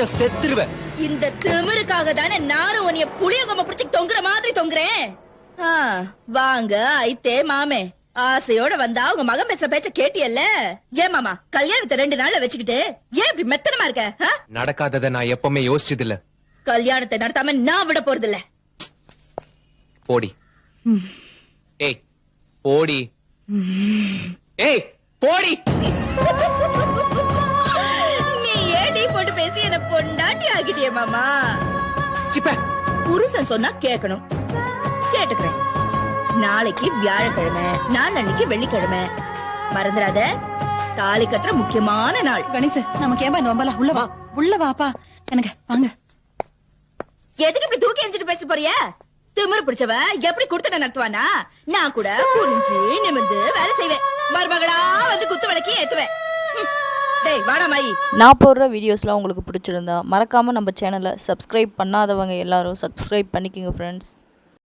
அடிச்ச செத்துருவேன். இந்த திமிருக்காக தானே நானும் உன்னைய புளியங்கொம்ப பிடிச்சி தொங்குற மாதிரி தொங்குறேன். வாங்க ஐத்தே மாமே, ஆசையோட வந்தா உங்க மகன் பேசுற பேச்ச கேட்டியல்ல? ஏன் மாமா கல்யாணத்தை 2 நாள்ல வச்சுக்கிட்டு ஏன் இப்படி மெத்தனமா இருக்க? நடக்காதத நான் எப்பவுமே யோசிச்சது இல்ல. கல்யாணத்தை நடத்தாம நான் விட போறது இல்ல. போடி. ஏய் போடி. ஏய் போடி. நீ ஏடி போட்டு பேசி என்ன பொண்டாட்டி ஆகிட்டிய மாமா. சிப்ப புருஷன் சொன்னா கேட்கணும், கேட்டுக்கிறேன். நாளைக்கு வியாழக்கிழமை, நாளைக்கு வெள்ளிக்கிழமை. மறந்துடாத, தாலி கட்டுற முக்கியமான நாள். கணேஷ், நமக்கு ஏன்பா இந்த வம்பலா? உள்ள வா, உள்ள வாப்பா. எனக்கு வாங்க. எதுக்கு இப்படி தூக்கி எஞ்சிட்டு பேசிட்டு போறிய? திமிரு பிடிச்சவ எப்படி குடுத்தன நடத்துவானா? நான் கூட குனிஞ்சு நிமிந்து வேலை செய்வேன். மருமகளா வந்து குத்து விளக்கி ஏத்துவேன். டேய் வாடா மாயி. நான் போடுற வீடியோஸ்லாம் உங்களுக்கு பிடிச்சிருந்தா மறக்காமல் நம்ம சேனலை சப்ஸ்கிரைப் பண்ணாதவங்க எல்லாரும் சப்ஸ்கிரைப் பண்ணிக்கோங்க ஃப்ரெண்ட்ஸ்.